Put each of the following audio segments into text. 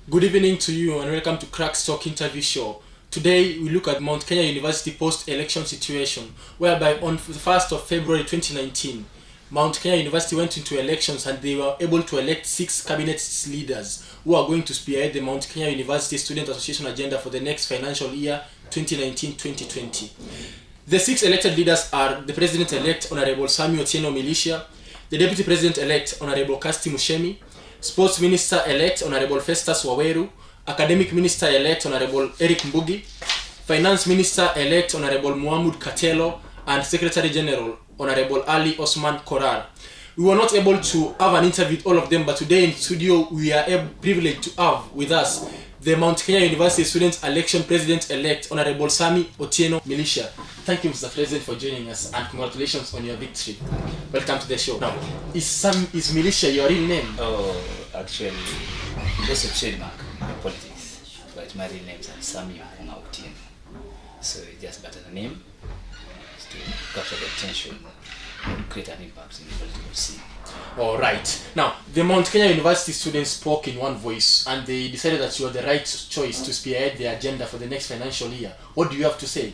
Good evening to you and welcome to Crack's Talk interview show. Today we look at Mount Kenya University post-election situation, whereby on the 1st of February 2019, Mount Kenya University went into elections and they were able to elect 6 cabinet leaders who are going to spearhead the Mount Kenya University Student Association agenda for the next financial year 2019-2020. The 6 elected leaders are the President-elect Honorable Sammy Otieno Militia, the Deputy President-elect Honorable Kasti Mushemi, Sports Minister-elect Honorable Festus Waweru, Academic Minister-elect Honorable Eric Mbugi, Finance Minister-elect Honorable Muhammad Katelo, and Secretary General Honorable Ali Osman Korar. We were not able to have an interview with all of them, but today in studio we are privileged to have with us the Mount Kenya University Student Election President-elect Honorable Sammy Otieno Militia. Thank you, Mr. President, for joining us, and congratulations on your victory. Welcome to the show. Now, is Militia your real name? Oh, actually, it's a trademark in politics, but my real name is Sammy Otieno. So it's just better the name to capture the attention and create an impact in the political scene. All right. Now, the Mount Kenya University students spoke in one voice, and they decided that you are the right choice to spearhead the agenda for the next financial year. What do you have to say?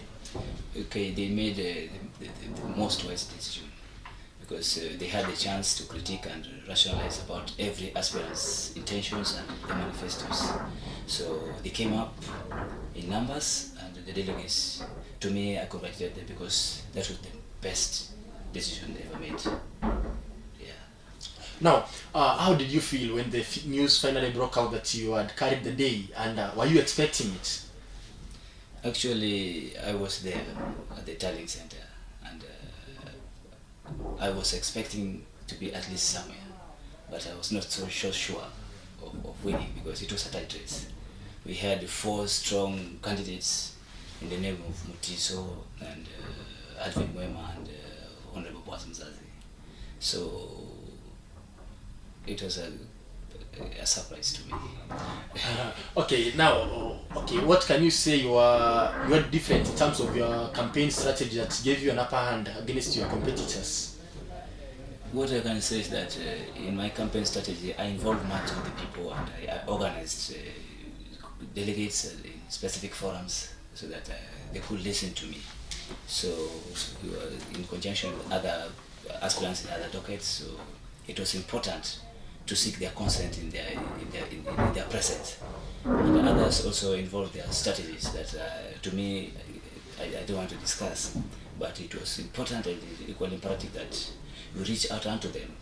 Okay, they made the most wise decision because they had the chance to critique and rationalize about every aspirant's intentions and the manifestos. So they came up in numbers, and the delegates, to me, I congratulate them because that was the best decision they ever made. Now, how did you feel when the news finally broke out that you had carried the day, and were you expecting it? Actually, I was there at the tallying center, and I was expecting to be at least somewhere, but I was not so sure of winning because it was a tight race. We had 4 strong candidates in the name of Mutiso and Advin Mwema and Honorable Boaz Mzazi. So it was a surprise to me. What can you say you are different in terms of your campaign strategy that gave you an upper hand against your competitors? What I can say is that in my campaign strategy, I involved much of the people, and I organized delegates in specific forums so that they could listen to me. So we were in conjunction with other aspirants in other dockets, so it was important to seek their consent in their presence. And others also involved their strategies that to me, I don't want to discuss, but it was important and equally imperative that you reach out unto them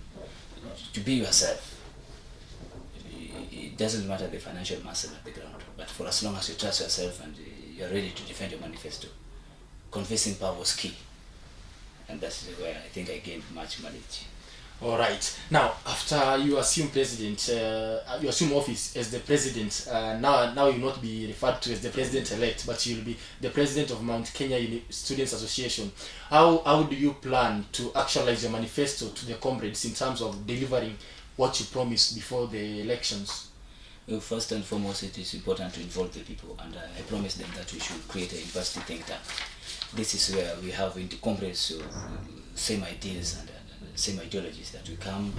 to be yourself. It doesn't matter the financial muscle at the ground, but for as long as you trust yourself and you're ready to defend your manifesto, convincing power was key, and that's where I think I gained much mileage. All right. Now, after you assume you assume office as the president. Now you'll not be referred to as the president-elect, but you'll be the president of Mount Kenya Students Association. How do you plan to actualize your manifesto to the comrades in terms of delivering what you promised before the elections? Well, first and foremost, it is important to involve the people, and I promised them that we should create a university think tank. This is where we have comrades who same ideas and same ideologies, that we come,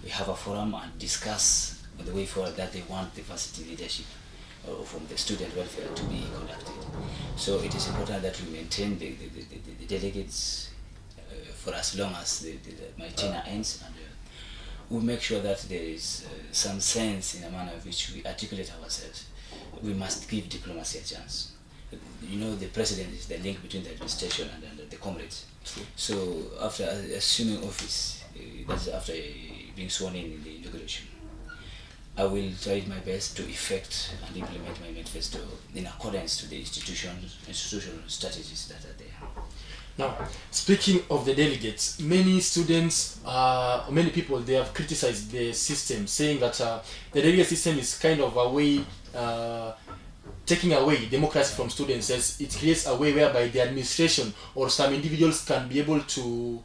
we have a forum and discuss the way forward that they want the varsity leadership from the student welfare to be conducted. So it is important that we maintain the delegates for as long as my tenure ends, and we make sure that there is some sense in a manner in which we articulate ourselves. We must give diplomacy a chance. You know, the president is the link between the administration and the comrades. So after assuming office, that's after being sworn in the inauguration, I will try my best to effect and implement my manifesto in accordance to the institutional strategies that are there. Now, speaking of the delegates, many students, many people, they have criticized the system, saying that the delegate system is kind of a way taking away democracy from students, as it creates a way whereby the administration or some individuals can be able to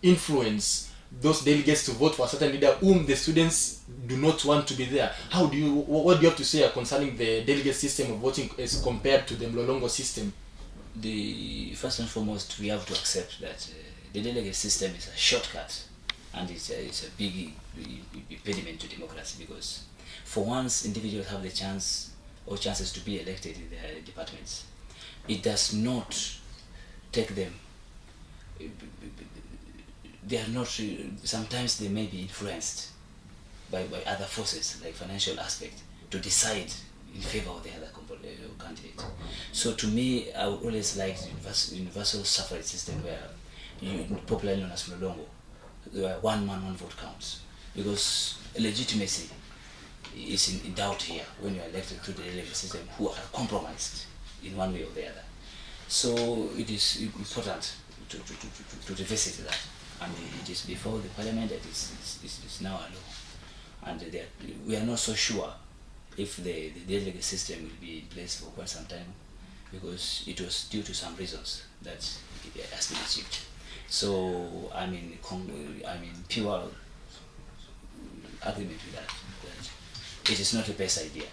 influence those delegates to vote for a certain leader whom the students do not want to be there. What do you have to say concerning the delegate system of voting as compared to the Mlolongo system? First and foremost, we have to accept that the delegate system is a shortcut, and it's a big impediment to democracy, because For once individuals have the chance or chances to be elected in their departments, it does not take them, they are not, sometimes they may be influenced by other forces like financial aspect to decide in favor of the other candidate. So to me, I would always like universal suffrage system where popularly known as Mlolongo, where one man, one vote counts. Because legitimacy is in doubt here when you are elected through the electoral system who are compromised in one way or the other. So it is important to revisit that. And it is before the parliament that is now a law. And we are not so sure if the delegate system will be in place for quite some time, because it was due to some reasons that it has been achieved. So I mean pure agreement with that it is not the best idea.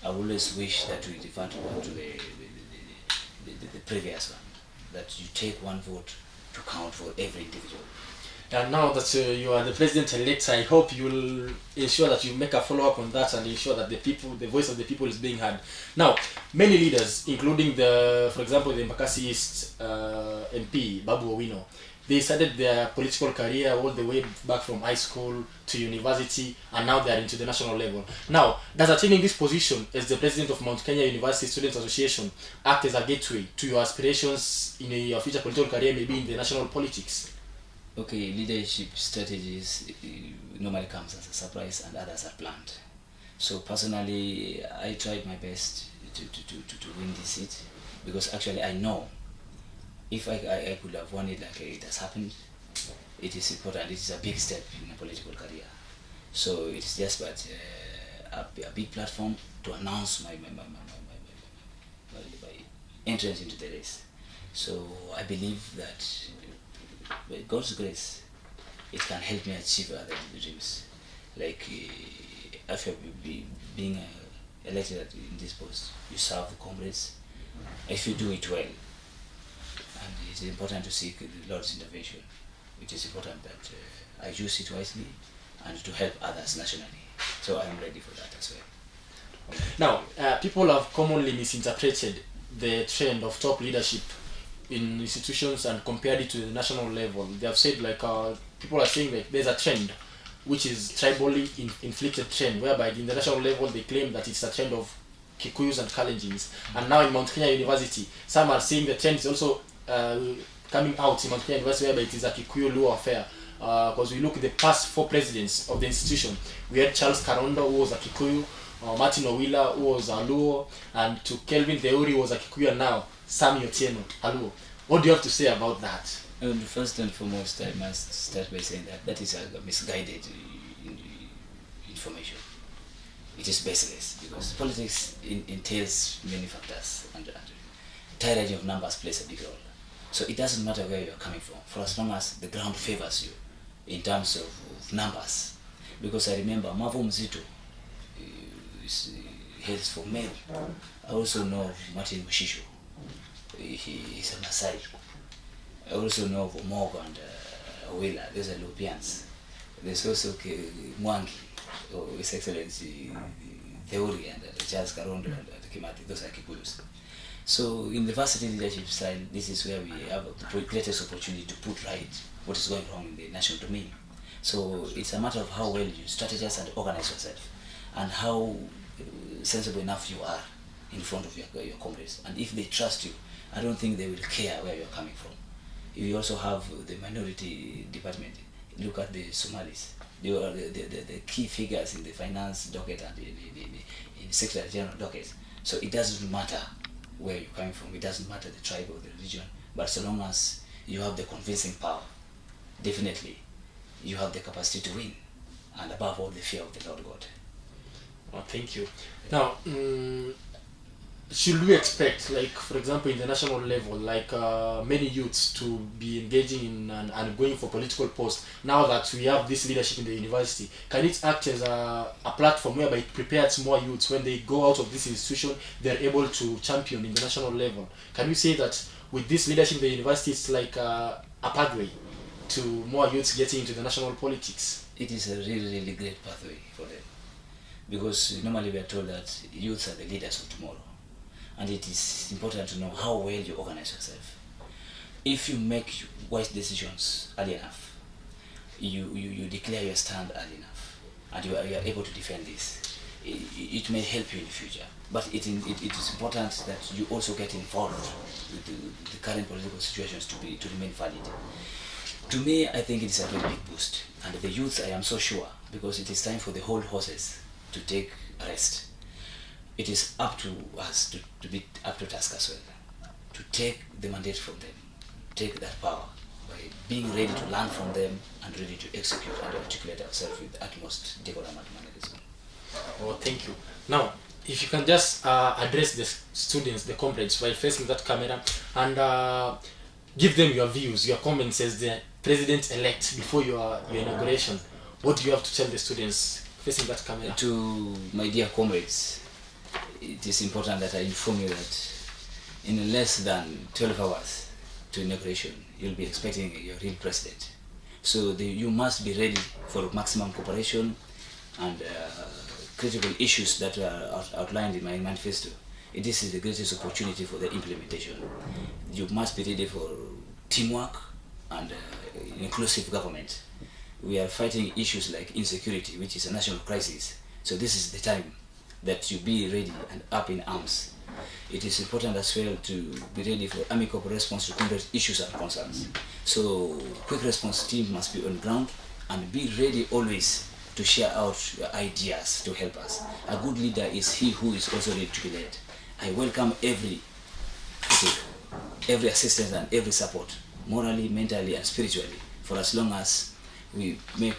I always wish that we refer to the previous one, that you take one vote to count for every individual. And now that you are the president-elect, I hope you will ensure that you make a follow-up on that and ensure that the voice of the people is being heard. Now, many leaders, including for example, the MKUSA East MP, Babu Owino, they started their political career all the way back from high school to university, and now they are into the national level. Now, does attaining this position as the president of Mount Kenya University Students Association act as a gateway to your aspirations in your future political career, maybe in the national politics? Okay, leadership strategies normally comes as a surprise and others are planned. So personally, I tried my best to win this seat, because actually I know if I could have won it like it has happened, it is important. It is a big step in a political career. So it is just but a big platform to announce my entrance into the race. So I believe that by God's grace, it can help me achieve other dreams. Like after being elected in this post, you serve the comrades. If you do it well, and it is important to seek the Lord's intervention, it is important that I use it wisely and to help others nationally. So I am ready for that as well. Now, people have commonly misinterpreted the trend of top leadership in institutions and compared it to the national level. They have said people are saying like there's a trend which is tribally inflicted trend, whereby in the national level they claim that it's a trend of Kikuyus and Kalenjins. And now in Mount Kenya University, some are saying the trend is also coming out in Mount Kenya University, whereby it is a Kikuyu Luo affair. Because we look at the past 4 presidents of the institution, we had Charles Karondo, who was a Kikuyu, Martin Owila, who was a Luo, and to Kelvin Theuri, who was a Kikuyu, and now Sammy Otieno, a Luo. What do you have to say about that? First and foremost, I must start by saying that is a misguided information. It is baseless, because politics entails many factors, and tyranny of numbers plays a big role. So it doesn't matter where you're coming from, for as long as the ground favors you in terms of numbers. Because I remember Mavo Mzito hails for male. I also know of Martin Mushisho. He is a Maasai. I also know of Omogo and Awila. Those are Lupians. There's also Mwangi, His Excellency Theuri, and Charles Karondo and Kimati. Those are Kikuyus. So in the varsity leadership style, this is where we have the greatest opportunity to put right what is going wrong in the national domain. So it's a matter of how well you strategize and organize yourself, and how sensible enough you are in front of your comrades. And if they trust you, I don't think they will care where you're coming from. You also have the minority department. Look at the Somalis. They are the key figures in the finance docket and in Secretary General docket. So it doesn't matter where you're coming from. It doesn't matter the tribe or the religion. But so long as you have the convincing power, definitely you have the capacity to win. And above all, the fear of the Lord God. Oh, thank you. Now, should we expect, like, for example, in the national level, like many youths to be engaging in and going for political posts, now that we have this leadership in the university? Can it act as a platform whereby it prepares more youths when they go out of this institution, they're able to champion in the national level? Can we say that with this leadership in the university, it's like a pathway to more youths getting into the national politics? It is a really, really great pathway for them. because normally we are told that youths are the leaders of tomorrow, and it is important to know how well you organize yourself. If you make wise decisions early enough, you declare your stand early enough, and you are able to defend this, it may help you in the future. But it is important that you also get involved with the current political situations to remain valid. To me, I think it is a very big boost. And the youth, I am so sure, because it is time for the whole horses to take a rest. It is up to us to be up to task as well, to take the mandate from them, take that power by being ready to learn from them and ready to execute and articulate ourselves with the utmost decorum and mannerism. Oh, thank you. Now, if you can just address the students, the comrades, while facing that camera, and give them your views, your comments as the president-elect before your inauguration. What do you have to tell the students facing that camera? To my dear comrades, it is important that I inform you that in less than 12 hours to inauguration, you'll be expecting your real president. So you must be ready for maximum cooperation and critical issues that are outlined in my manifesto. This is the greatest opportunity for the implementation. You must be ready for teamwork and inclusive government. We are fighting issues like insecurity, which is a national crisis. So this is the time that you be ready and up in arms. It is important as well to be ready for amicable response to complex issues and concerns. So quick response team must be on ground and be ready always to share out your ideas to help us. A good leader is he who is also ready to be led. I welcome every assistance and every support, morally, mentally, and spiritually, for as long as we make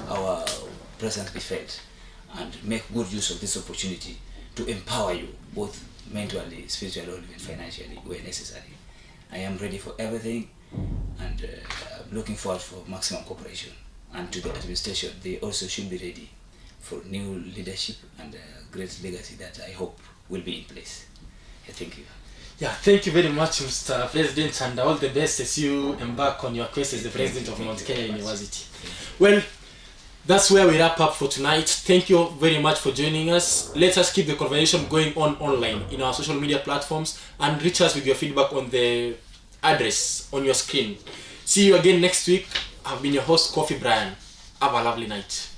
our presence be felt and make good use of this opportunity to empower you, both mentally, spiritually, or even financially, where necessary. I am ready for everything, and I'm looking forward for maximum cooperation. And to the administration, they also should be ready for new leadership and a great legacy that I hope will be in place. Thank you. Yeah, thank you very much, Mr. President, and all the best as you embark on your quest as the President of Mount Kenya University. Well, that's where we wrap up for tonight. Thank you very much for joining us. Let us keep the conversation going on online in our social media platforms, and reach us with your feedback on the address on your screen. See you again next week. I've been your host, Koffi Brian. Have a lovely night.